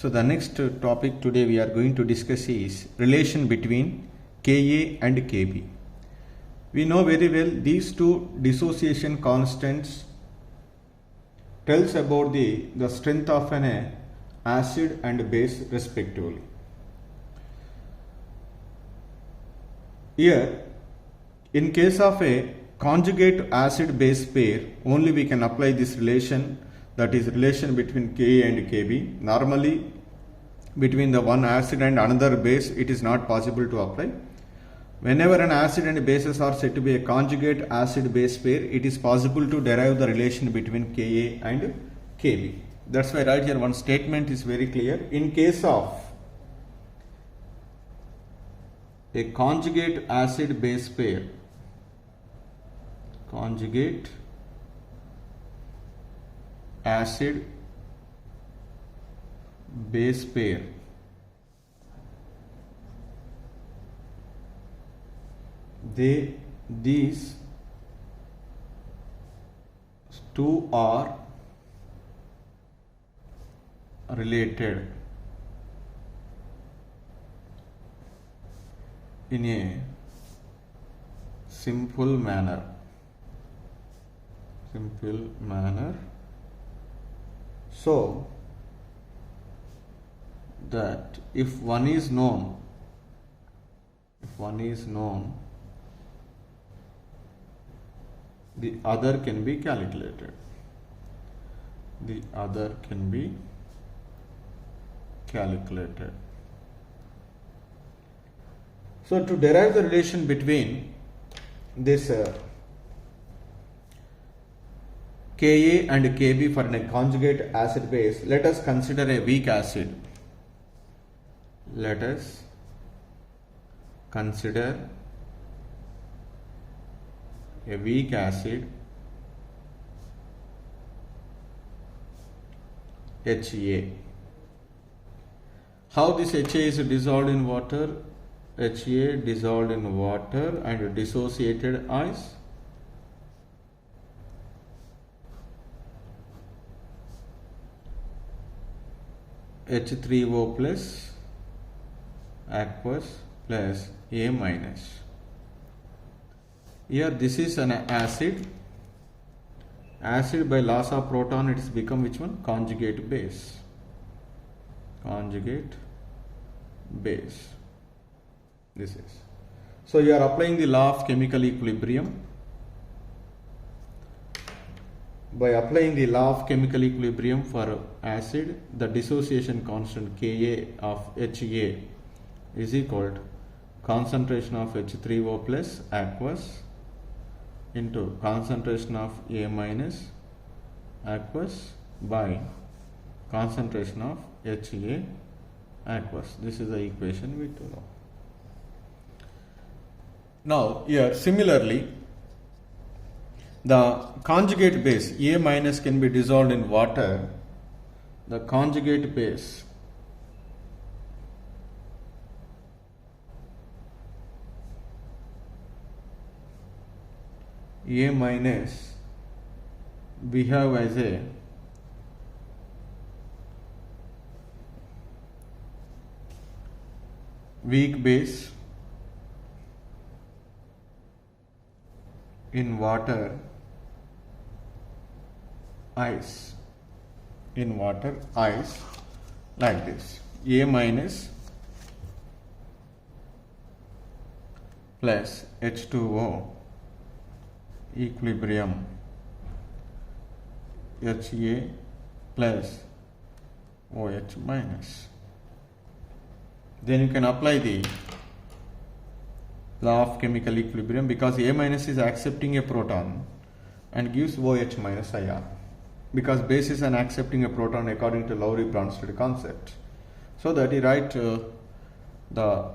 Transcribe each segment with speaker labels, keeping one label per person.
Speaker 1: So the next topic today we are going to discuss is relation between Ka and Kb. We know very well these two dissociation constants tells about the strength of an acid and base respectively. Here, in case of a conjugate acid base pair, only we can apply this relation, that is relation between Ka and Kb. Normally between the one acid and another base it is not possible to apply. Whenever an acid and bases are said to be a conjugate acid base pair, it is possible to derive the relation between Ka and Kb. That's why right here one statement is very clear. In case of a conjugate acid base pair, conjugate acid base pair, these two are related in a simple manner. So that if one is known, the other can be calculated. So to derive the relation between this Ka and Kb for a conjugate acid base, let us consider a weak acid. Let us consider a weak acid HA. How this HA is dissolved in water? HA dissolved in water and dissociated ice. H3O plus aqueous plus A minus. Here this is an acid. Acid by loss of proton it has become which one? Conjugate base. This is. So you are applying the law of chemical equilibrium. By applying the law of chemical equilibrium for acid, the dissociation constant Ka of HA is equal to concentration of H3O plus aqueous into concentration of A minus aqueous by concentration of HA aqueous. This is the equation we do know. Now here similarly the conjugate base A minus can be dissolved in water. The conjugate base A minus we have as a weak base in water ice, like this. A minus plus H2O equilibrium HA plus OH minus. Then you can apply the law of chemical equilibrium because A minus is accepting a proton and gives OH minus ion, because base is an accepting a proton according to Lowry-Bronsted concept. So that you write the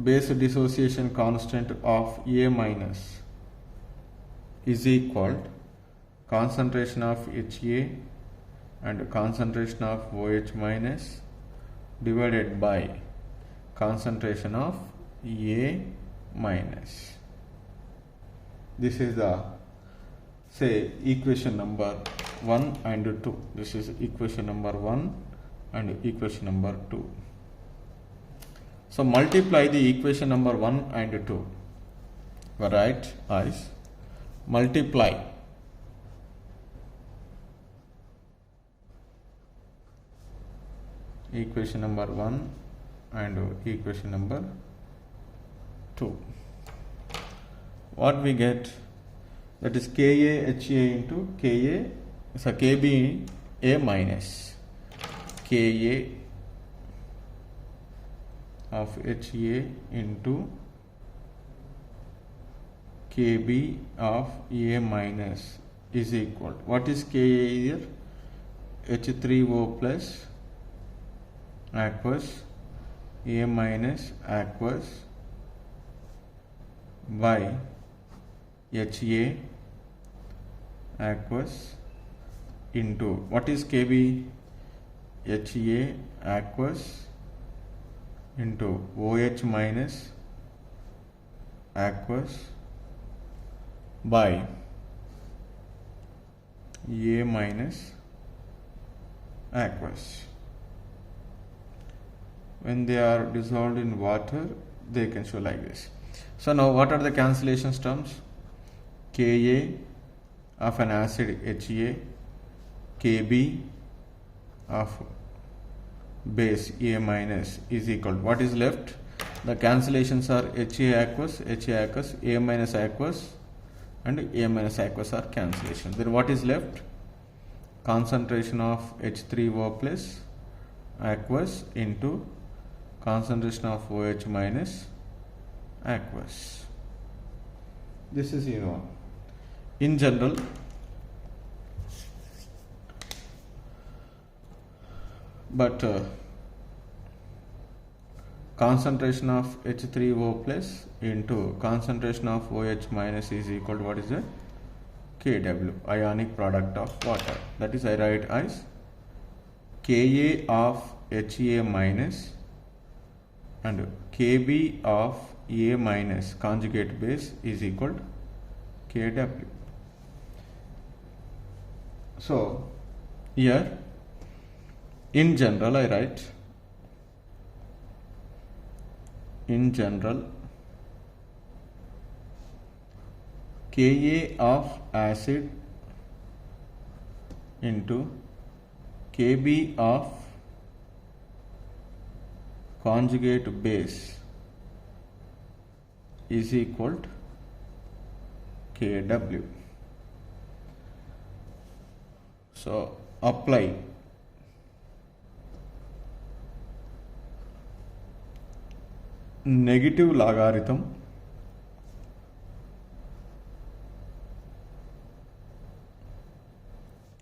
Speaker 1: base dissociation constant of A minus is equal to concentration of HA and concentration of OH minus divided by concentration of A minus. This is the say equation number 1 and 2. This is equation number 1 and equation number 2. So multiply the equation number 1 and 2. Write as multiply equation number 1 and equation number 2. What we get? That is Ka HA into Ka, so Kb A minus Ka of HA into Kb of A minus is equal. What is Ka here? H3O plus aqueous A minus aqueous by HA aqueous into, what is Kb? HA aqueous into OH minus aqueous by A minus aqueous. When they are dissolved in water, they can show like this. So now what are the cancellation terms? Ka of an acid HA, Kb of base A minus is equal to, what is left? The cancellations are HA aqueous, A minus aqueous and A minus aqueous are cancellation. Then what is left? Concentration of H3O plus aqueous into concentration of OH minus aqueous. This is in general. But concentration of H3O plus into concentration of OH minus is equal to, what is it? Kw, ionic product of water. That is, I write as Ka of HA minus and Kb of A minus conjugate base is equal to Kw. So here in general I write, in general Ka of acid into Kb of conjugate base is equal to Kw. So apply negative logarithm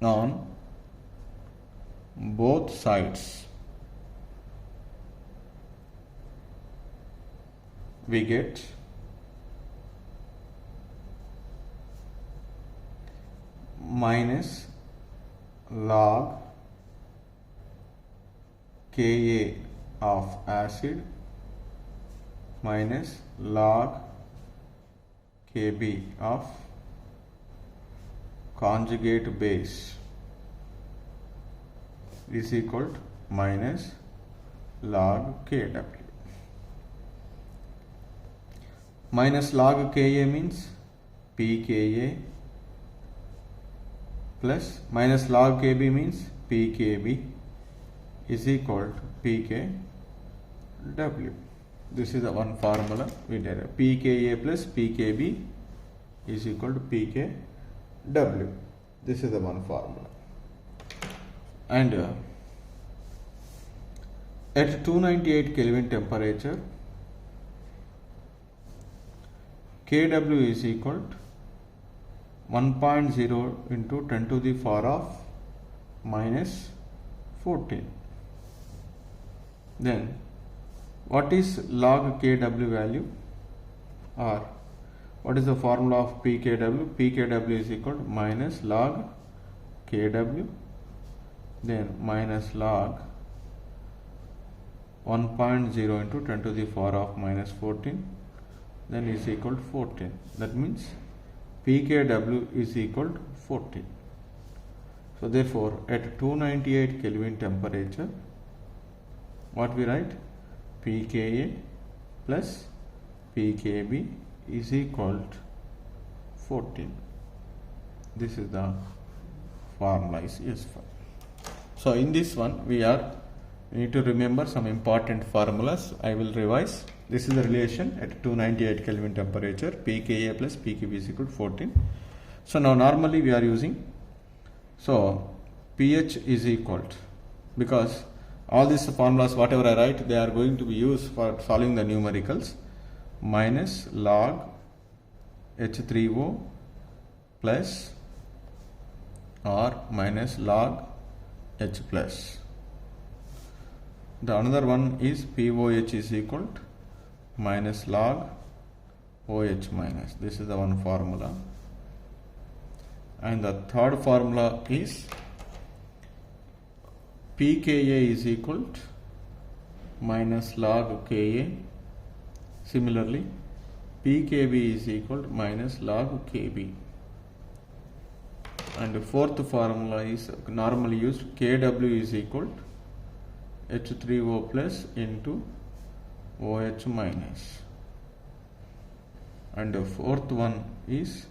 Speaker 1: on both sides. We get minus log Ka of acid minus log Kb of conjugate base is equal to minus log Kw. Minus log Ka means pKa plus minus log Kb means pKb is equal to pKw. This is the one formula we did. pKa plus pKb is equal to pKw. This is the one formula. And at 298 Kelvin temperature, Kw is equal to 1.0 into 10 to the power of minus 14. Then what is log Kw value, or what is the formula of pKw? pKw is equal to minus log Kw, then minus log 1.0 into 10 to the power of minus 14, then is equal to 14. That means pKw is equal to 14. So therefore at 298 Kelvin temperature, what we write? pKa plus pKb is equal to 14. This is the formula is useful. So in this one we need to remember some important formulas. I will revise. This is the relation at 298 Kelvin temperature, pKa plus pKb is equal to 14. So now normally we are using, so pH is equal to, because all these formulas whatever I write, they are going to be used for solving the numericals, minus log H3O plus or minus log H plus. The another one is POH is equal to minus log OH minus. This is the one formula. And the third formula is pKa is equal to minus log Ka. Similarly, pKb is equal to minus log Kb. And the fourth formula is normally used, Kw is equal to H3O plus into OH minus. And the fourth one is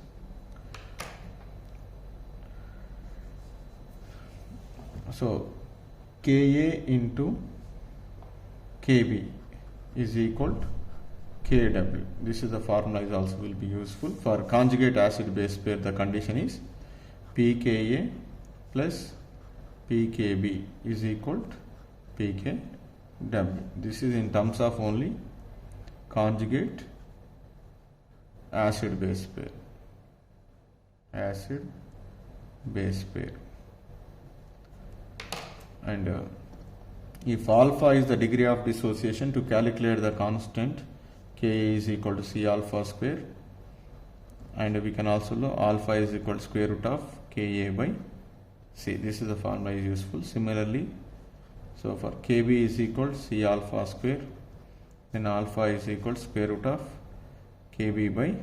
Speaker 1: so Ka into Kb is equal to Kw. This is the formula is also will be useful for conjugate acid base pair. The condition is pKa plus pKb is equal to pKw. This is in terms of only conjugate acid base pair. Acid base pair. And if alpha is the degree of dissociation, to calculate the constant, Ka is equal to C alpha square, and we can also know alpha is equal to square root of Ka by C. This is the formula is useful. Similarly, so for Kb is equal to C alpha square, then alpha is equal to square root of Kb by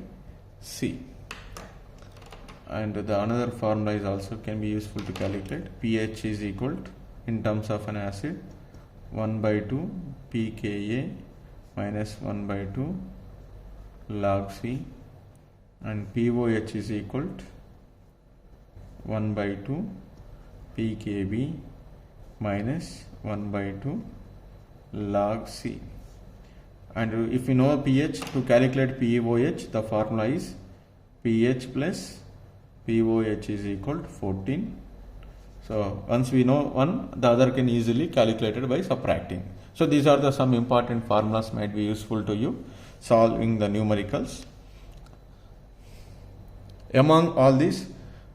Speaker 1: C. And the another formula is also can be useful to calculate. pH is equal to, in terms of an acid, 1 by 2 pKa minus 1 by 2 log C, and POH is equal to 1 by 2 pKb minus 1 by 2 log C. And if you know pH, to calculate POH, the formula is pH plus POH is equal to 14. So once we know one, the other can easily calculated by subtracting. So these are the some important formulas might be useful to you solving the numericals. Among all these,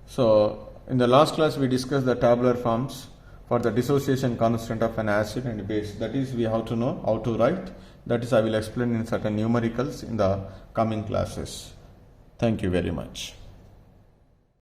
Speaker 1: so in the last class we discussed the tabular forms for the dissociation constant of an acid and base. That is, we have to know how to write. That is, I will explain in certain numericals in the coming classes. Thank you very much.